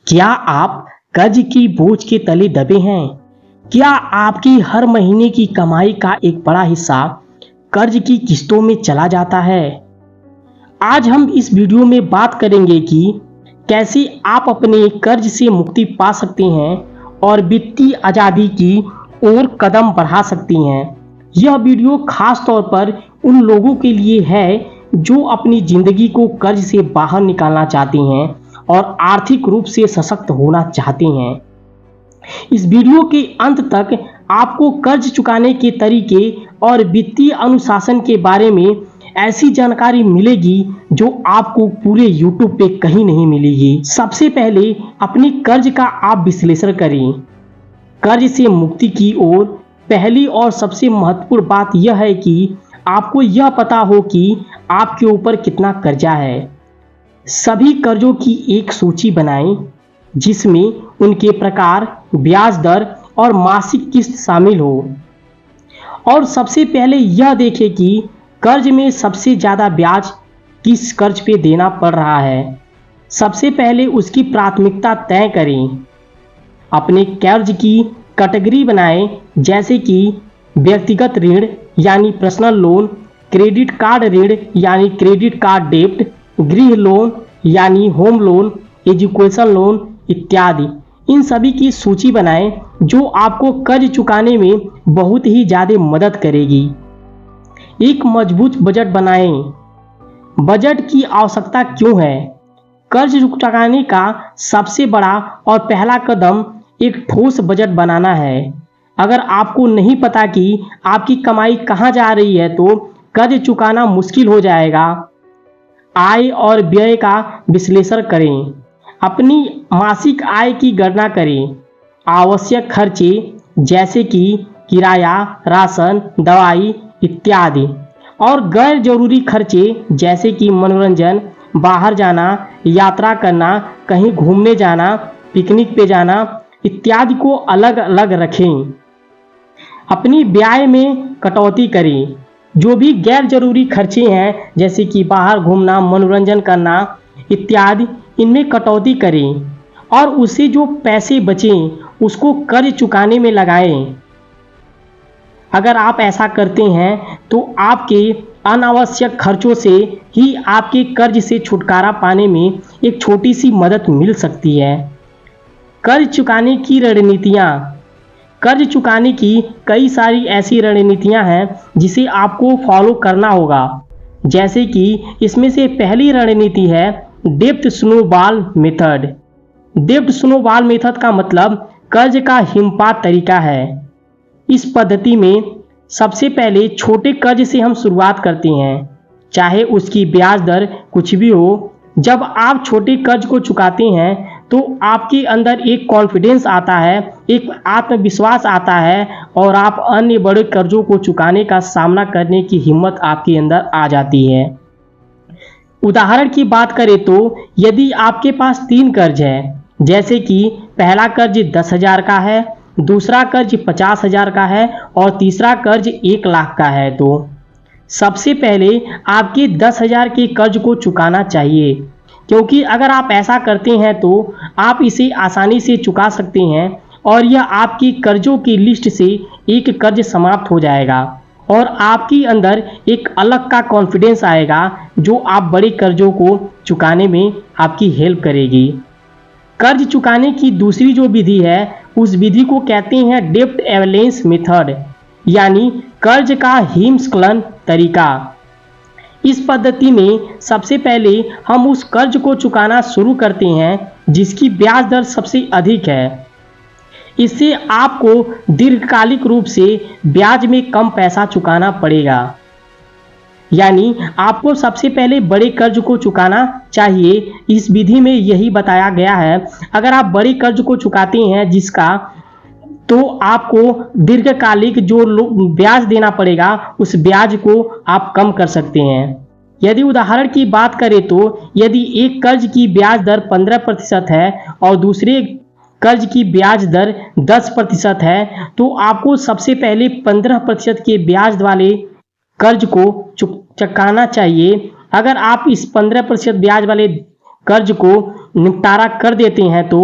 क्या आप कर्ज की बोझ के तले दबे हैं? क्या आपकी हर महीने की कमाई का एक बड़ा हिस्सा कर्ज की किस्तों में चला जाता है? आज हम इस वीडियो में बात करेंगे कि कैसे आप अपने कर्ज से मुक्ति पा सकते हैं और वित्तीय आज़ादी की ओर कदम बढ़ा सकती हैं। यह वीडियो खास तौर पर उन लोगों के लिए है जो अपनी जिंदगी को कर्ज से बाहर निकालना चाहते हैं और आर्थिक रूप से सशक्त होना चाहते हैं। इस वीडियो के अंत तक आपको कर्ज चुकाने के तरीके और वित्तीय अनुशासन के बारे में ऐसी जानकारी मिलेगी जो आपको पूरे YouTube पे कहीं नहीं मिलेगी। सबसे पहले अपने कर्ज का आप विश्लेषण करें। कर्ज से मुक्ति की ओर पहली और सबसे महत्वपूर्ण बात यह है कि आपको यह पता हो कि आपके ऊपर कितना कर्जा है। सभी कर्जों की एक सूची बनाएं जिसमें उनके प्रकार, ब्याज दर और मासिक किस्त शामिल हो। और सबसे पहले यह देखें कि कर्ज में सबसे ज़्यादा ब्याज किस कर्ज पे देना पड़ रहा है। सबसे पहले उसकी प्राथमिकता तय करें। अपने कर्ज की कैटेगरी बनाएं, जैसे कि व्यक्तिगत ऋण यानी पर्सनल लोन, क्रेडिट कार्ड ऋण यानी क्रेडिट कार्ड डेब्ट, गृह लोन यानी होम लोन, एजुकेशन लोन इत्यादि। इन सभी की सूची बनाएं जो आपको कर्ज चुकाने में बहुत ही ज़्यादा मदद करेगी। एक मजबूत बजट बनाएं। बजट की आवश्यकता क्यों है? कर्ज चुकाने का सबसे बड़ा और पहला कदम एक ठोस बजट बनाना है। अगर आपको नहीं पता कि आपकी कमाई कहाँ जा रही है तो कर्ज चुकाना मुश्किल हो जाएगा। आय और व्यय का विश्लेषण करें। अपनी मासिक आय की गणना करें। आवश्यक खर्चे जैसे कि किराया, राशन, दवाई इत्यादि और गैर जरूरी खर्चे जैसे कि मनोरंजन, बाहर जाना, यात्रा करना, कहीं घूमने जाना, पिकनिक पे जाना इत्यादि को अलग अलग रखें। अपनी व्यय में कटौती करें। जो भी गैर जरूरी खर्चे हैं जैसे कि बाहर घूमना, मनोरंजन करना इत्यादि, इनमें कटौती करें और उससे जो पैसे बचें उसको कर्ज चुकाने में लगाएं। अगर आप ऐसा करते हैं तो आपके अनावश्यक खर्चों से ही आपके कर्ज से छुटकारा पाने में एक छोटी सी मदद मिल सकती है। कर्ज चुकाने की रणनीतियाँ। कर्ज चुकाने की कई सारी ऐसी रणनीतियाँ हैं जिसे आपको फॉलो करना होगा। जैसे कि इसमें से पहली रणनीति है डेब्ट स्नोबॉल मेथड। डेब्ट स्नोबॉल मेथड का मतलब कर्ज का हिमपात तरीका है। इस पद्धति में सबसे पहले छोटे कर्ज से हम शुरुआत करते हैं, चाहे उसकी ब्याज दर कुछ भी हो। जब आप छोटे कर्ज को चुकाते हैं तो आपके अंदर एक कॉन्फिडेंस आता है, एक आत्मविश्वास आता है और आप अन्य बड़े कर्जों को चुकाने का सामना करने की हिम्मत आपके अंदर आ जाती है। उदाहरण की बात करें तो यदि आपके पास 3 कर्ज है, जैसे कि पहला कर्ज 10,000 का है, दूसरा कर्ज 50,000 का है और तीसरा कर्ज 1 लाख का है, तो सबसे पहले आपके 10,000 के कर्ज को चुकाना चाहिए, क्योंकि अगर आप ऐसा करते हैं तो आप इसे आसानी से चुका सकते हैं और यह आपकी कर्जों की लिस्ट से एक कर्ज समाप्त हो जाएगा और आपके अंदर एक अलग का कॉन्फिडेंस आएगा जो आप बड़े कर्जों को चुकाने में आपकी हेल्प करेगी। कर्ज चुकाने की दूसरी जो विधि है उस विधि को कहते हैं डेब्ट एवलेंस मेथड यानी कर्ज का हिमस्खलन तरीका। इस पद्धति में सबसे पहले हम उस कर्ज को चुकाना शुरू करते हैं जिसकी ब्याज दर सबसे अधिक है। इससे आपको दीर्घकालिक रूप से ब्याज में कम पैसा चुकाना पड़ेगा। यानी आपको सबसे पहले बड़े कर्ज को चुकाना चाहिए। इस विधि में यही बताया गया है। अगर आप बड़े कर्ज को चुकाते हैं जिसका, तो आपको दीर्घकालिक जो ब्याज देना पड़ेगा उस ब्याज को आप कम कर सकते हैं। यदि उदाहरण की बात करें तो यदि एक कर्ज की ब्याज दर 15% है और दूसरे कर्ज की ब्याज दर 10% है, तो आपको सबसे पहले 15% के ब्याज वाले कर्ज को चुकाना चाहिए। अगर आप इस 15% ब्याज वाले कर्ज को निपटारा कर देते हैं तो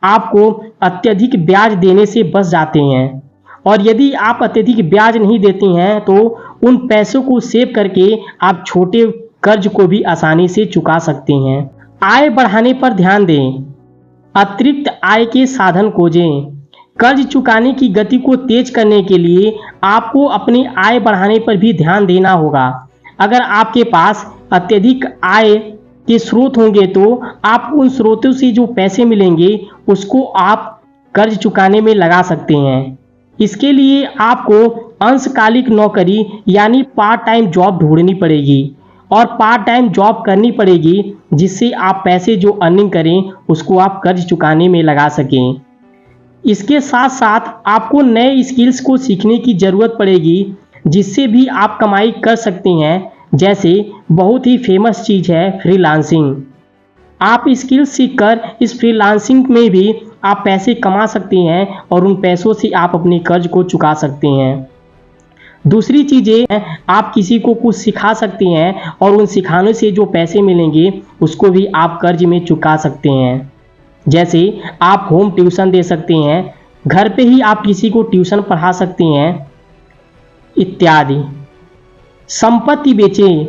आपको अत्यधिक ब्याज देने से बच जाते हैं। और यदि आप अत्यधिक ब्याज नहीं देते हैं तो उन पैसों को सेव करके आप छोटे कर्ज को भी आसानी से चुका सकते हैं। आय बढ़ाने पर ध्यान दें। अतिरिक्त आय के साधन खोजें। कर्ज चुकाने की गति को तेज करने के लिए आपको अपनी आय बढ़ाने पर भी ध्यान देना होगा। अगर आपके पास अत्यधिक आय के स्रोत होंगे तो आप उन स्रोतों से जो पैसे मिलेंगे उसको आप कर्ज चुकाने में लगा सकते हैं। इसके लिए आपको अंशकालिक नौकरी यानी पार्ट टाइम जॉब ढूंढनी पड़ेगी और पार्ट टाइम जॉब करनी पड़ेगी जिससे आप पैसे जो अर्निंग करें उसको आप कर्ज चुकाने में लगा सकें। इसके साथ साथ आपको नए स्किल्स को सीखने की ज़रूरत पड़ेगी जिससे भी आप कमाई कर सकते हैं। जैसे बहुत ही फेमस चीज़ है फ्रीलांसिंग। आप स्किल्स सीखकर इस फ्रीलांसिंग में भी आप पैसे कमा सकते हैं और उन पैसों से आप अपने कर्ज को चुका सकते हैं। दूसरी चीज़ें आप किसी को कुछ सिखा सकते हैं और उन सिखाने से जो पैसे मिलेंगे उसको भी आप कर्ज में चुका सकते हैं। जैसे आप होम ट्यूशन दे सकते हैं, घर पे ही आप किसी को ट्यूशन पढ़ा सकते हैं इत्यादि। संपत्ति बेचें।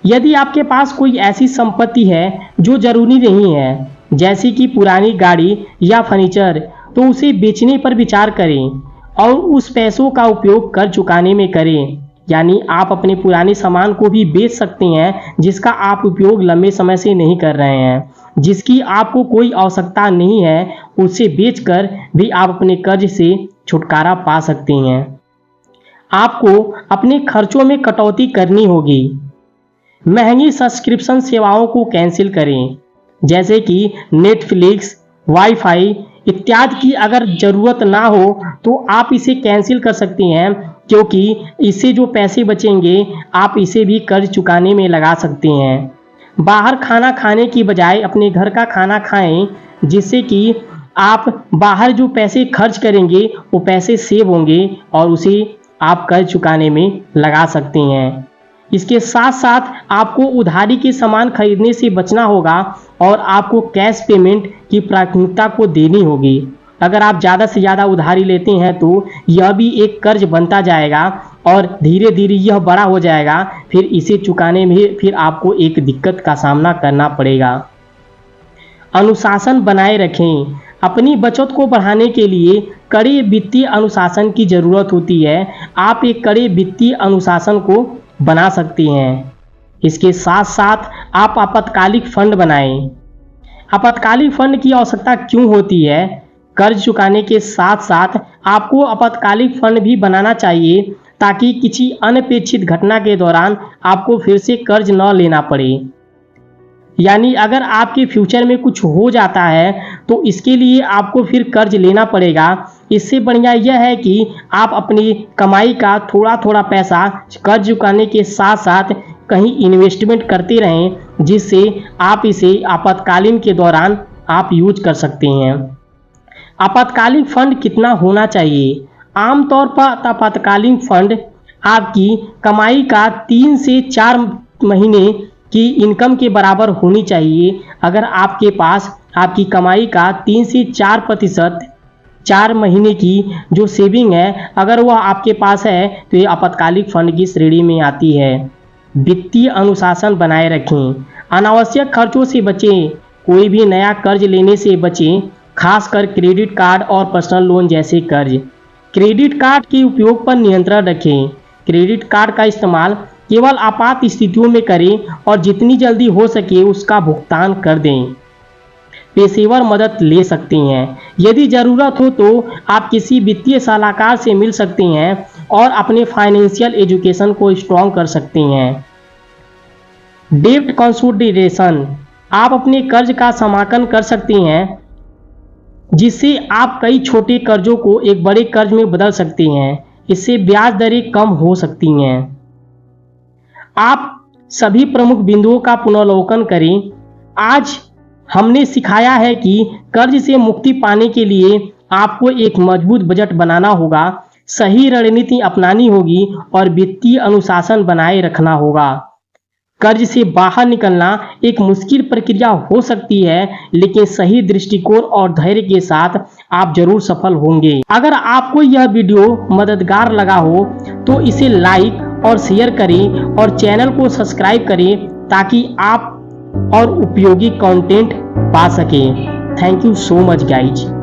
यदि आपके पास कोई ऐसी संपत्ति है जो जरूरी नहीं है जैसे कि पुरानी गाड़ी या फर्नीचर तो उसे बेचने पर विचार करें और उस पैसों का उपयोग कर्ज चुकाने में करें। यानी आप अपने पुराने सामान को भी बेच सकते हैं जिसका आप उपयोग लंबे समय से नहीं कर रहे हैं, जिसकी आपको कोई आवश्यकता नहीं है, उसे बेचकर भी आप अपने कर्ज से छुटकारा पा सकते हैं। आपको अपने खर्चों में कटौती करनी होगी। महंगी सब्सक्रिप्शन सेवाओं को कैंसिल करें जैसे कि नेटफ्लिक्स, वाईफाई इत्यादि की अगर ज़रूरत ना हो तो आप इसे कैंसिल कर सकते हैं क्योंकि इससे जो पैसे बचेंगे आप इसे भी कर्ज चुकाने में लगा सकते हैं। बाहर खाना खाने की बजाय अपने घर का खाना खाएं जिससे कि आप बाहर जो पैसे खर्च करेंगे वो पैसे सेव होंगे और उसे आप कर्ज चुकाने में लगा सकते हैं। इसके साथ साथ आपको उधारी के सामान खरीदने से बचना होगा और आपको कैश पेमेंट की प्राथमिकता को देनी होगी। अगर आप ज़्यादा से ज़्यादा उधारी लेते हैं तो यह भी एक कर्ज बनता जाएगा और धीरे धीरे यह बड़ा हो जाएगा, फिर इसे चुकाने में फिर आपको एक दिक्कत का सामना करना पड़ेगा। अनुशासन बनाए रखें। अपनी बचत को बढ़ाने के लिए कड़े वित्तीय अनुशासन की ज़रूरत होती है। आप एक कड़े वित्तीय अनुशासन को बना सकते हैं। इसके साथ साथ आप आपातकालिक फंड बनाएं। आपातकालिक फंड की आवश्यकता क्यों होती है? कर्ज चुकाने के साथ साथ आपको आपातकालिक फंड भी बनाना चाहिए ताकि किसी अनपेक्षित घटना के दौरान आपको फिर से कर्ज न लेना पड़े। यानी अगर आपके फ्यूचर में कुछ हो जाता है तो इसके लिए आपको फिर कर्ज लेना पड़ेगा। इससे बढ़िया यह है कि आप अपनी कमाई का थोड़ा थोड़ा पैसा कर्ज चुकाने के साथ साथ कहीं इन्वेस्टमेंट करते रहें जिससे आप इसे आपातकालीन के दौरान आप यूज कर सकते हैं। आपातकालीन फंड कितना होना चाहिए? आमतौर पर आपातकालीन फंड आपकी कमाई का 3 से 4 महीने की इनकम के बराबर होनी चाहिए। अगर आपके पास आपकी कमाई का 3 से 4% 4 महीने की जो सेविंग है अगर वह आपके पास है तो ये आपातकालिक फंड की श्रेणी में आती है। वित्तीय अनुशासन बनाए रखें। अनावश्यक खर्चों से बचें। कोई भी नया कर्ज लेने से बचें, खासकर क्रेडिट कार्ड और पर्सनल लोन जैसे कर्ज। क्रेडिट कार्ड के उपयोग पर नियंत्रण रखें। क्रेडिट कार्ड का इस्तेमाल केवल आपात स्थितियों में करें और जितनी जल्दी हो सके उसका भुगतान कर दें। पेशेवर मदद ले सकते हैं। यदि ज़रूरत हो तो आप किसी वित्तीय सलाहकार से मिल सकते हैं और अपने फाइनेंशियल एजुकेशन को स्ट्रॉन्ग कर सकते हैं। डेब्ट कंसोलिडेशन। आप अपने कर्ज का समाकलन कर सकते हैं जिससे आप कई छोटे कर्जों को एक बड़े कर्ज में बदल सकते हैं। इससे ब्याज दरें कम हो सकती हैं। आप सभी प्रमुख बिंदुओं का पुनर्वलोकन करें। आज हमने सिखाया है कि कर्ज से मुक्ति पाने के लिए आपको एक मजबूत बजट बनाना होगा, सही रणनीति अपनानी होगी और वित्तीय अनुशासन बनाए रखना होगा। कर्ज से बाहर निकलना एक मुश्किल प्रक्रिया हो सकती है, लेकिन सही दृष्टिकोण और धैर्य के साथ आप जरूर सफल होंगे। अगर आपको यह वीडियो मददगार लगा हो तो इसे लाइक और शेयर करें और चैनल को सब्सक्राइब करें ताकि आप और उपयोगी कंटेंट पा सकें। Thank you so much guys.